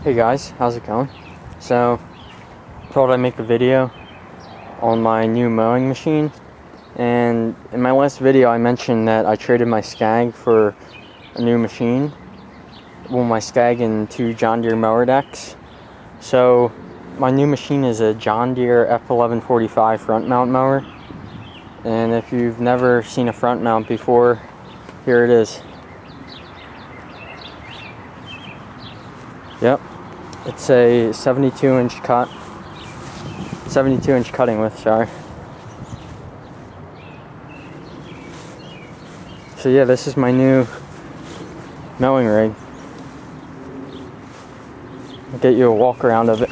Hey guys, how's it going? So, thought I'd make a video on my new mowing machine. And in my last video I mentioned that I traded my Skag for a new machine. Well, my Skag and 2 John Deere mower decks. So, my new machine is a John Deere F1145 front mount mower. And if you've never seen a front mount before, here it is. Yep. It's a 72-inch cut. 72-inch cutting width, sorry. So yeah, this is my new mowing rig. I'll get you a walk around of it.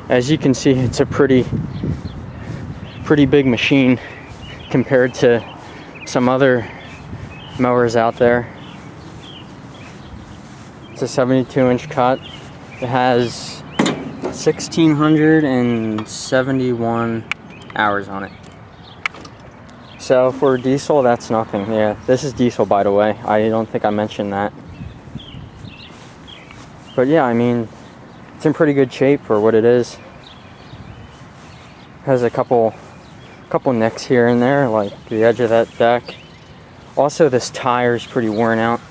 As you can see, it's a pretty big machine compared to some other mowers out there. It's a 72-inch cut. It has 1,671 hours on it. So for diesel, that's nothing. Yeah, this is diesel, by the way. I don't think I mentioned that. But yeah, I mean, it's in pretty good shape for what it is. Has a couple nicks here and there, like the edge of that deck. Also, this tire is pretty worn out,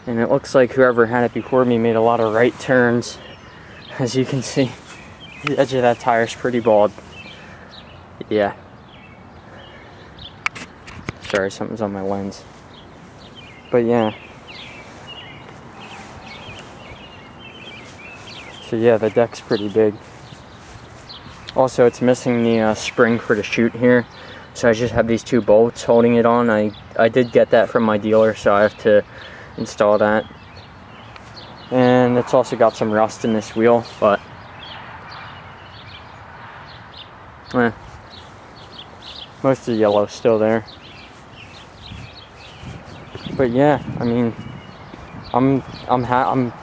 and it looks like whoever had it before me made a lot of right turns. As you can see, the edge of that tire is pretty bald. Yeah. Sorry, something's on my lens. But yeah. So yeah, the deck's pretty big. Also, it's missing the spring for the chute here, so I just have these 2 bolts holding it on. I did get that from my dealer, so I have to install that. And it's also got some rust in this wheel, but most of the yellow's still there. But yeah, I mean, I'm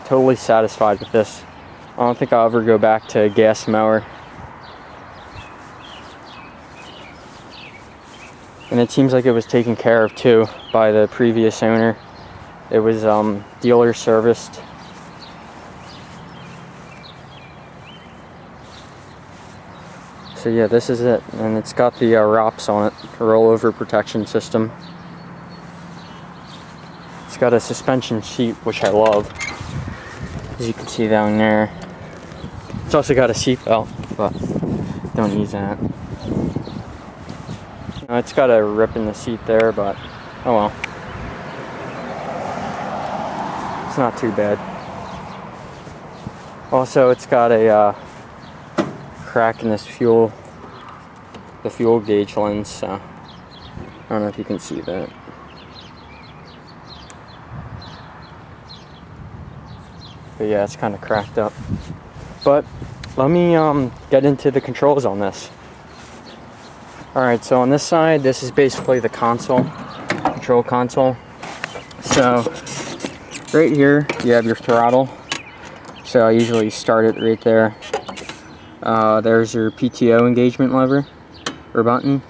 totally satisfied with this. I don't think I'll ever go back to a gas mower. And it seems like it was taken care of too by the previous owner. It was dealer serviced. So yeah, this is it. And it's got the ROPS on it, rollover protection system. It's got a suspension seat, which I love, as you can see down there. It's also got a seat belt, but don't use that. It's got a rip in the seat there, but oh well. It's not too bad. Also, it's got a crack in this the fuel gauge lens, so I don't know if you can see that. But yeah, it's kind of cracked up. But let me get into the controls on this. Alright, so on this side, this is basically the console, control console. So, right here, you have your throttle. So I usually start it right there. There's your PTO engagement lever, or button.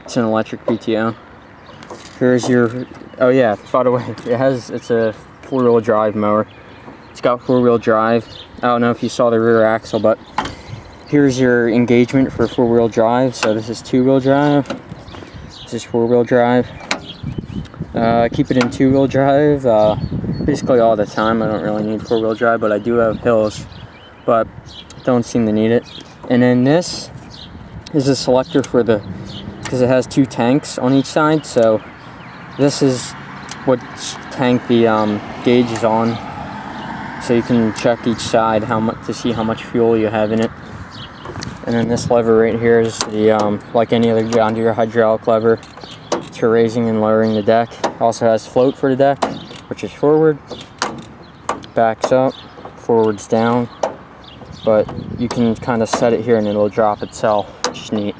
It's an electric PTO. Here's your, oh yeah, by the way, it's a 4-wheel drive mower. It's got 4-wheel drive. I don't know if you saw the rear axle, but here's your engagement for 4-wheel drive. So this is 2-wheel drive. This is 4-wheel drive. Keep it in 2-wheel drive basically all the time. I don't really need 4-wheel drive, but I do have hills, but don't seem to need it. And then this is a selector for because it has 2 tanks on each side. So this is what tank the gauge is on. So you can check each side to see how much fuel you have in it. And then this lever right here is the like any other John Deere hydraulic lever. It's for raising and lowering the deck. Also has float for the deck, which is forward, backs up, forwards down. But you can kind of set it here and it'll drop itself, which is neat.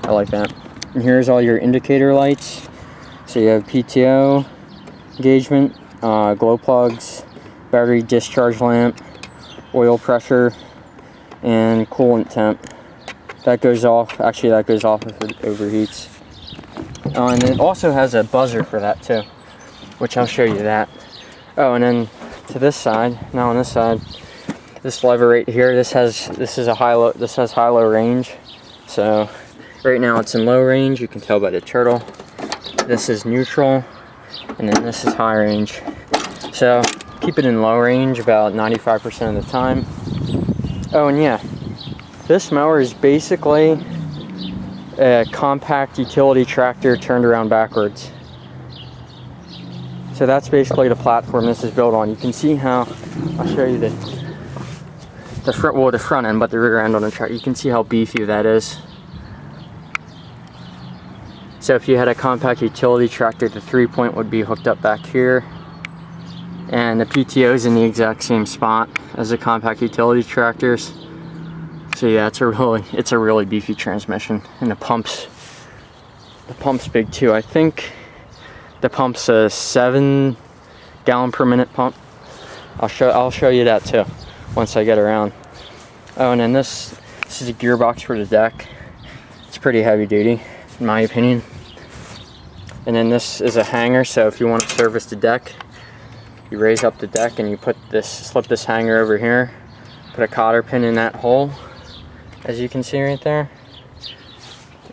I like that. And here's all your indicator lights. So you have PTO, engagement, glow plugs, battery discharge lamp, oil pressure, and coolant temp. That goes off, actually that goes off if it overheats. Oh, and it also has a buzzer for that too, which I'll show you that. Oh, and then to this side, now on this side, this lever right here, this has high-low range. So right now it's in low range, you can tell by the turtle. This is neutral, and then this is high range. So keep it in low range about 95% of the time. Oh, and yeah, this mower is basically a compact utility tractor turned around backwards. So that's basically the platform this is built on. You can see how, I'll show you the front end, but the rear end on the tractor. You can see how beefy that is. So if you had a compact utility tractor, the 3-point would be hooked up back here, and the PTO is in the exact same spot as the compact utility tractors. So yeah, it's a really beefy transmission, and the pump's big too. I think the pump's a 7 gallon per minute pump. I'll show you that too once I get around. Oh, and then this is a gearbox for the deck. It's pretty heavy duty, in my opinion. And then this is a hanger, so if you want to service the deck, you raise up the deck and you slip this hanger over here, put a cotter pin in that hole, as you can see right there,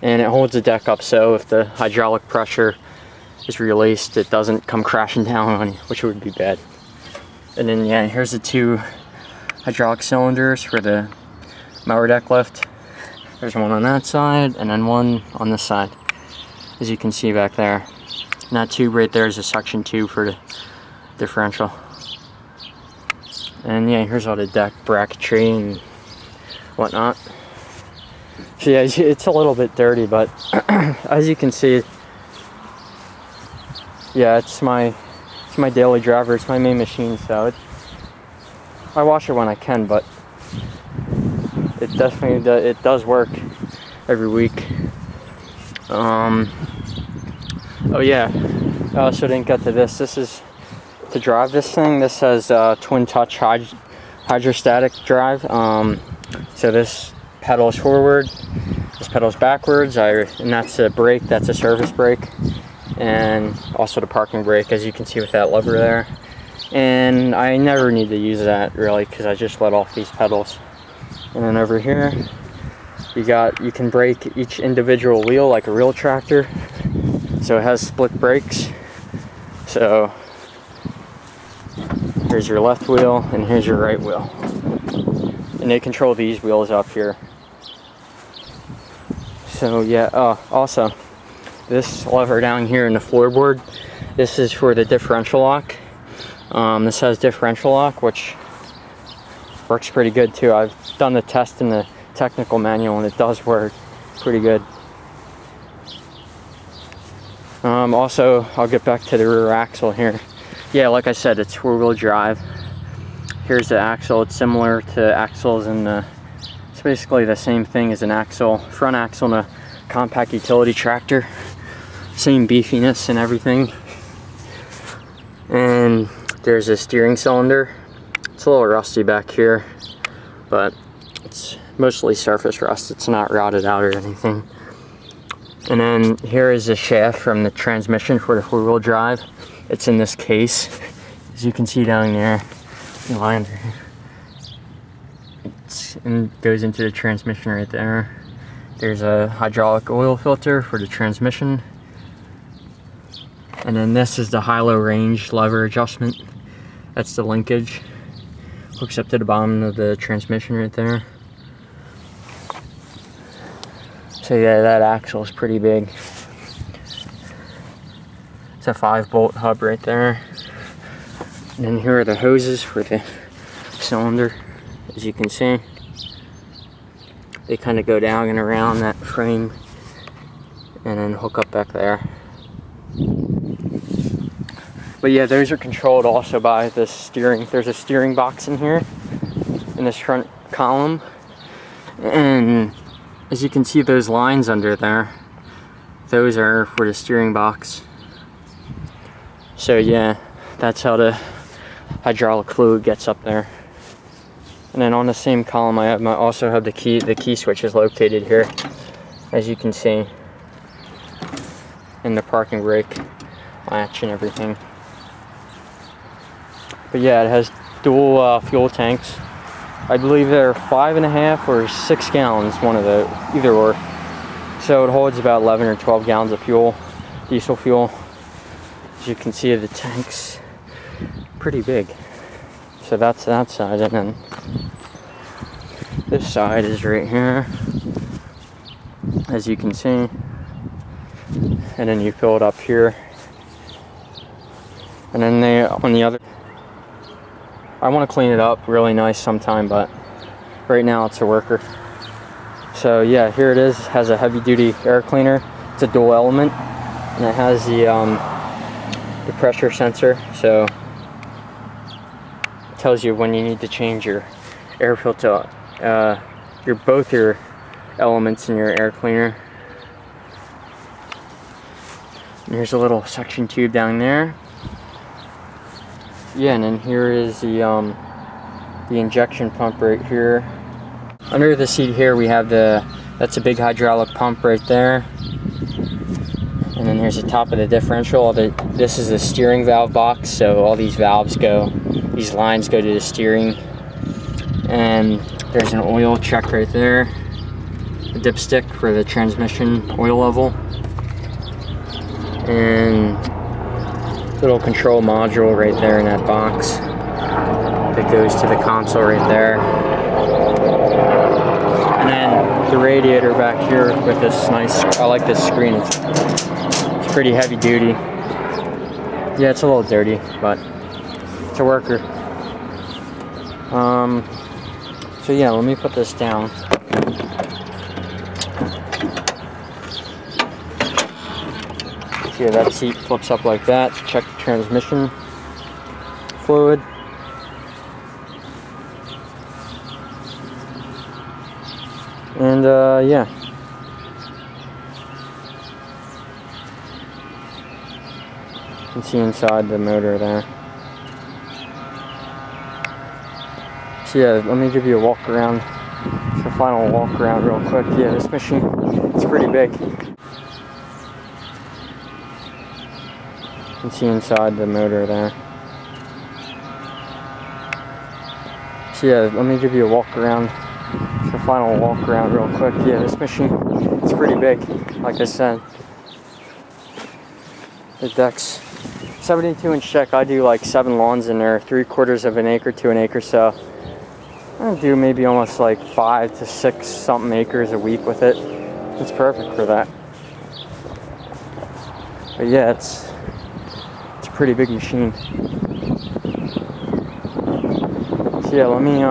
and it holds the deck up, so if the hydraulic pressure is released, it doesn't come crashing down on you, which would be bad. And then yeah, here's the 2 hydraulic cylinders for the mower deck lift. There's one on that side and then one on this side, as you can see back there. And that tube right there is a suction tube for the differential. And yeah, here's all the deck bracketry and whatnot. So yeah, it's a little bit dirty, but as you can see, yeah, it's my daily driver. It's my main machine, so I wash it when I can, but it definitely does work every week. Oh yeah, I also didn't get to this. This is to drive this thing. This has twin touch hydrostatic drive. So this pedals forward, this pedals backwards, and that's a brake. That's a service brake, and also the parking brake, as you can see with that lever there. And I never need to use that really, because I just let off these pedals. And then over here you can brake each individual wheel like a real tractor, so it has split brakes. So here's your left wheel and here's your right wheel, and they control these wheels up here. So yeah, also this lever down here in the floorboard, this is for the differential lock. This has differential lock, which works pretty good too. I've done the test in the technical manual and it does work pretty good. Also, I'll get back to the rear axle here. Yeah, like I said, it's 4-wheel drive. Here's the axle. It's similar to axles in it's basically the same thing as an axle, front axle in a compact utility tractor. Same beefiness and everything. And there's a steering cylinder. It's a little rusty back here, but it's mostly surface rust. It's not rotted out or anything. And then here is a shaft from the transmission for the 4-wheel drive. It's in this case, as you can see down there. The line and goes into the transmission right there. There's a hydraulic oil filter for the transmission. And then this is the high-low range lever adjustment. That's the linkage. Hooks up to the bottom of the transmission right there. So yeah, that axle is pretty big. It's a 5-bolt hub right there. And then here are the hoses for the cylinder, as you can see. They kind of go down and around that frame and then hook up back there. But yeah, those are controlled also by the steering. There's a steering box in here, in this front column. And as you can see, those lines under there, those are for the steering box. So yeah, that's how the hydraulic fluid gets up there. And then on the same column, I also have the key switch is located here, as you can see. and the parking brake latch and everything. But yeah, it has dual fuel tanks. I believe they're 5.5 or 6 gallons, one of the, either or. So it holds about 11 or 12 gallons of fuel, diesel fuel. As you can see, the tank's pretty big. So that's that side, and then this side is right here, as you can see. And then you fill it up here. And then they, on the other, I want to clean it up really nice sometime, but right now it's a worker. So yeah, here it is. It has a heavy duty air cleaner. It's a dual element, and it has the pressure sensor, so it tells you when you need to change your air filter, both your elements in your air cleaner. And here's a little suction tube down there. Yeah, and then here is the injection pump right here. Under the seat here we have that's a big hydraulic pump right there. And then here's the top of the differential. This is the steering valve box, so all these valves these lines go to the steering. And there's an oil check right there. A dipstick for the transmission oil level. And little control module right there in that box that goes to the console right there. And then the radiator back here with this nice, I like this screen. It's pretty heavy duty. Yeah, it's a little dirty, but it's a worker. So yeah, let me put this down. Yeah, that seat flips up like that to check the transmission fluid. And yeah. You can see inside the motor there. So yeah, let me give you a walk around. The final walk around real quick. Yeah, this machine, it's pretty big. You can see inside the motor there. So yeah, let me give you a walk around. The final walk around real quick. Yeah, this machine, it's pretty big. Like I said, the deck's 72-inch deck. I do like 7 lawns in there, 3/4 of an acre to an acre. So I do maybe almost like 5 to 6 something acres a week with it. It's perfect for that. But yeah, it's a pretty big machine. So yeah, let me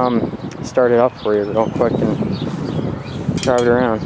start it up for you real quick and drive it around.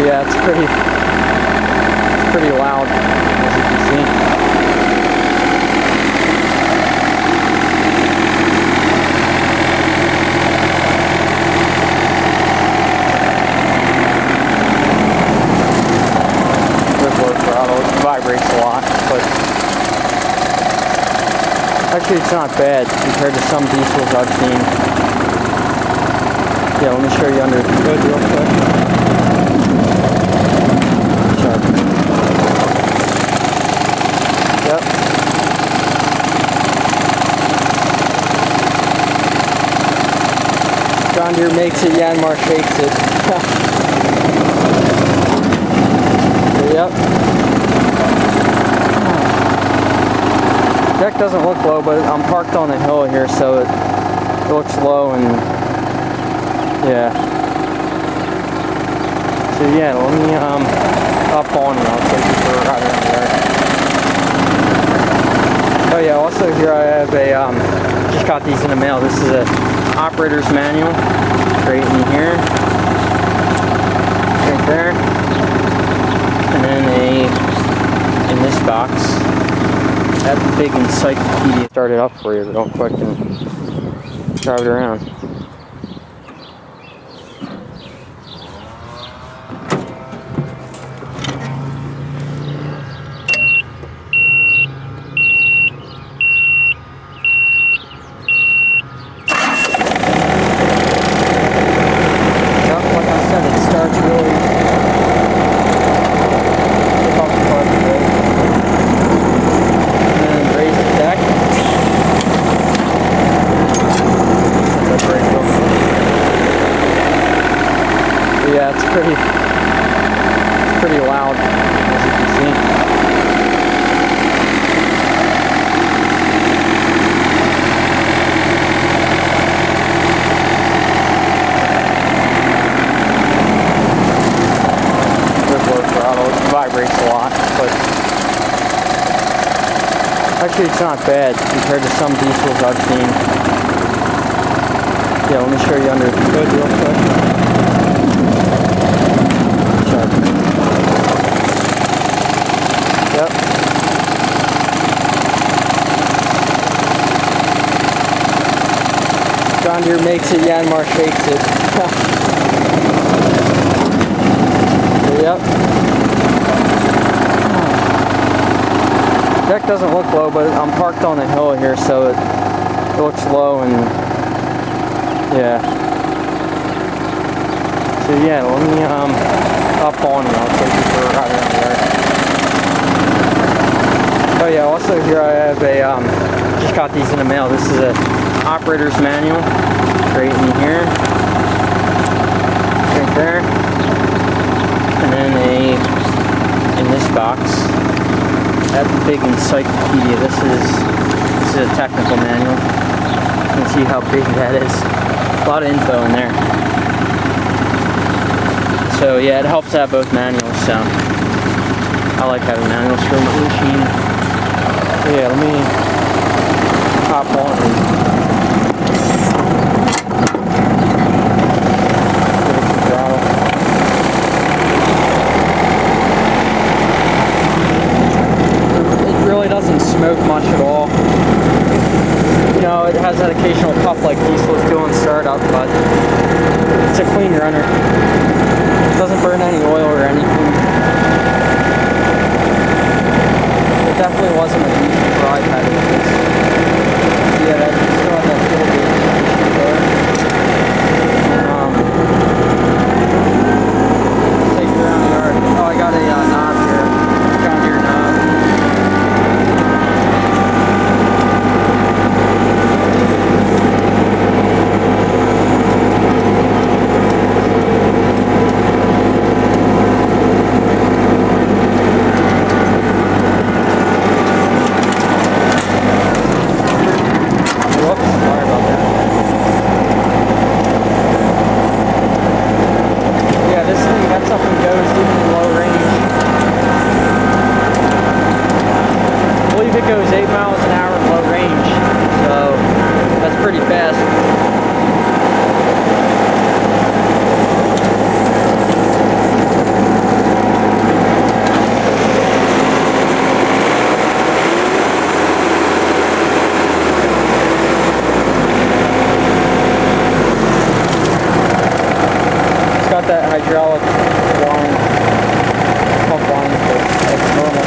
Yeah, it's pretty loud, as you can see. Good work throttle. It vibrates a lot, but actually it's not bad compared to some diesels I've seen. Yeah, let me show you under the hood real quick. Yep. John Deere makes it, Yanmar shakes it. Yep. Deck doesn't look low, but I'm parked on a hill here, so it looks low, and yeah. So yeah, let me up on and I'll take you for a ride around there. Oh yeah, also here I have a, just got these in the mail. This is a operator's manual, right in here, right there. that big encyclopedia. Start it up for you real quick and drive it around. Yeah, it's pretty loud, as you can see. Good low throttle. It vibrates a lot, but actually it's not bad compared to some diesels I've seen. Yeah, let me show you under the hood real quick. Yep. John Deere makes it, Yanmar shakes it. Yep. Deck doesn't look low, but I'm parked on a hill here, so it looks low, and yeah. So yeah, let me hop on and I'll take you for a ride around there. Oh yeah, also here I have a, just got these in the mail. This is a operator's manual, right in here, right there, and then in this box, that big encyclopedia. This is a technical manual. You can see how big that is. A lot of info in there. So yeah, it helps to have both manuals, so I like having manuals for my machine. Yeah, let me hop on and give it some throttle. It really doesn't smoke much at all. You know, it has that occasional puff like diesels do on startup, but it's a clean runner. It doesn't burn any oil or anything. It definitely wasn't a decent ride had it. Yeah, that still had that little bit there. Take it around the yard. Oh, I got a knob here. John Deere knob. It goes 8 miles an hour at low range, so that's pretty fast. It's got that hydraulic line, pump line, so that's normal.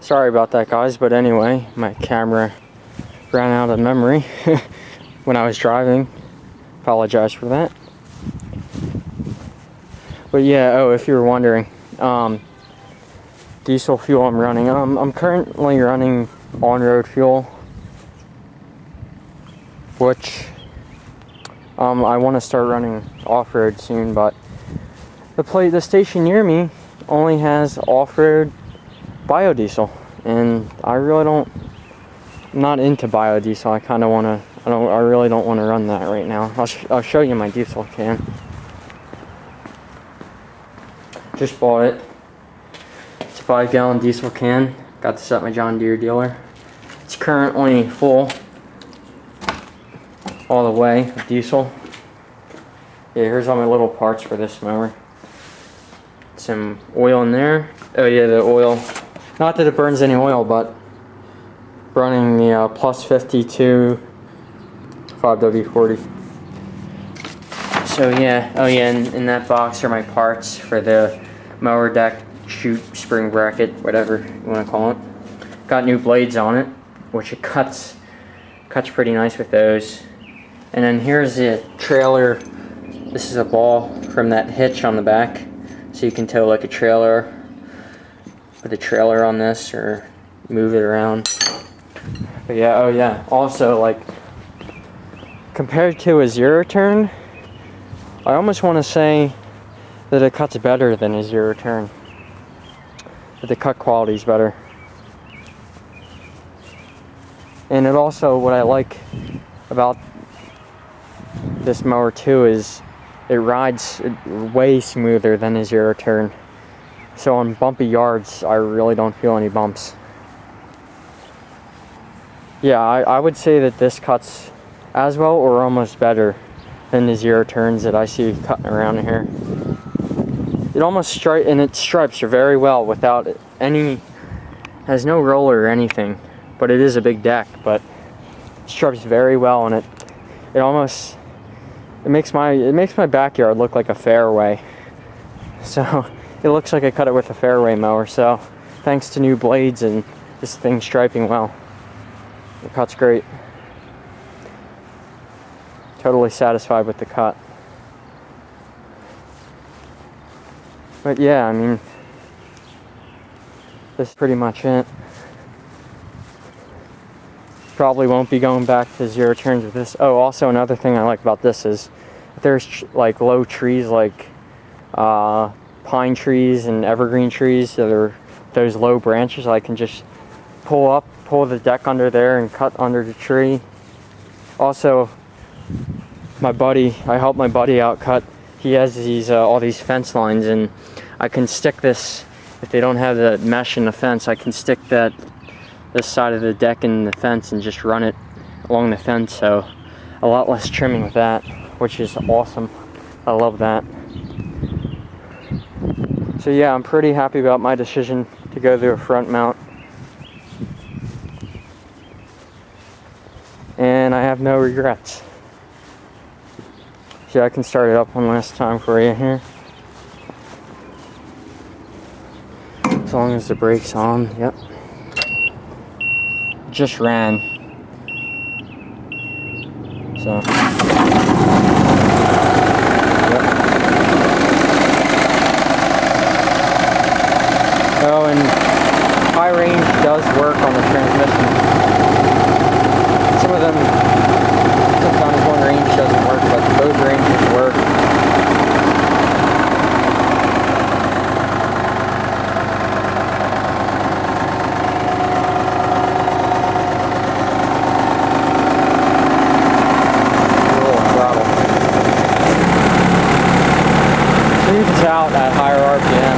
Sorry about that, guys, but anyway, my camera ran out of memory when I was driving. Apologize for that. But yeah, oh, if you were wondering, diesel fuel I'm running. I'm currently running on-road fuel, which I want to start running off-road soon, but the station near me only has off-road biodiesel, and I really don't. I'm not into biodiesel. I kind of want to. I really don't want to run that right now. I'll show you my diesel can. Just bought it. It's a 5-gallon diesel can. Got this at my John Deere dealer. It's currently full all the way with diesel. Yeah, here's all my little parts for this mower. Some oil in there. Oh yeah, the oil. Not that it burns any oil, but running the plus 52 5W40. So yeah, oh yeah, in that box are my parts for the mower deck, chute, spring bracket, whatever you want to call it. Got new blades on it, which it cuts pretty nice with those. And then here's the trailer. This is a ball from that hitch on the back, so you can tow like a trailer, put a trailer on this or move it around. But yeah, oh yeah, also like compared to a zero turn, I almost want to say that it cuts better than a zero turn. That the cut quality is better. And it also, what I like about this mower too is it rides way smoother than a zero turn. So on bumpy yards, I really don't feel any bumps. Yeah, I would say that this cuts as well or almost better than the zero turns that I see cutting around here. It almost stripes very well without any, has no roller or anything, but it is a big deck, but it stripes very well, and it makes my backyard look like a fairway. So it looks like I cut it with a fairway mower. So thanks to new blades and this thing striping well, it cuts great. Totally satisfied with the cut. But yeah, I mean, this is pretty much it. Probably won't be going back to zero turns with this. Oh, also another thing I like about this is there's like low trees like pine trees and evergreen trees that are those low branches. I can just pull the deck under there and cut under the tree. Also, I helped my buddy out cut. He has these all these fence lines, and I can stick this, if they don't have the mesh in the fence, I can stick this side of the deck in the fence and just run it along the fence, so a lot less trimming with that, which is awesome. I love that. So yeah, I'm pretty happy about my decision to go through a front mount. And I have no regrets. So I can start it up one last time for you here. As long as the brake's on, yep. Just ran. So. Yep. Oh, and high range does work on the transmission. Some of them, sometimes one range doesn't work, but both ranges work. Out at higher RPM.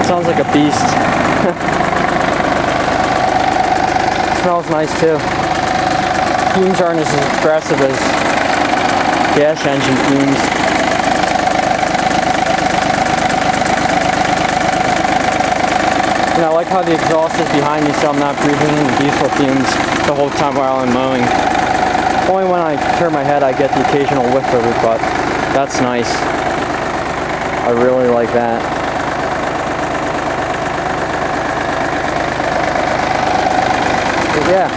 Sounds like a beast. Smells nice too. Fumes aren't as aggressive as gas engine fumes. You know, I like how the exhaust is behind me, so I'm not breathing in the diesel fumes the whole time while I'm mowing. Only when I turn my head I get the occasional whiff of it, but that's nice. I really like that. But yeah.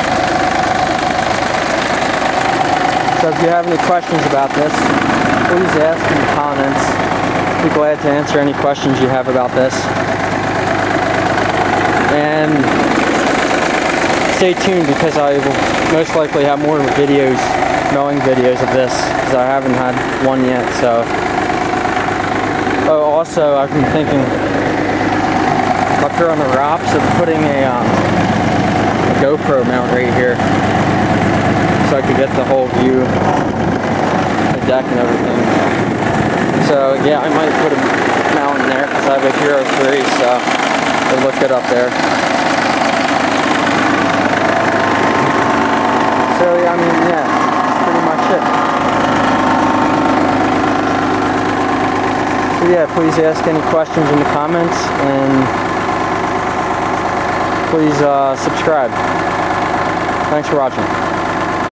So if you have any questions about this, please ask in the comments. I'd be glad to answer any questions you have about this. And stay tuned because I will most likely have more videos, mowing videos of this, because I haven't had one yet. So, oh, also I've been thinking up here on the ROPS of putting a GoPro mount right here, so I could get the whole view, the deck and everything. So yeah, I might put a mount in there because I have a Hero 3, so I'll look it up there. So yeah, I mean, yeah, that's pretty much it. So yeah, please ask any questions in the comments, and please subscribe. Thanks for watching.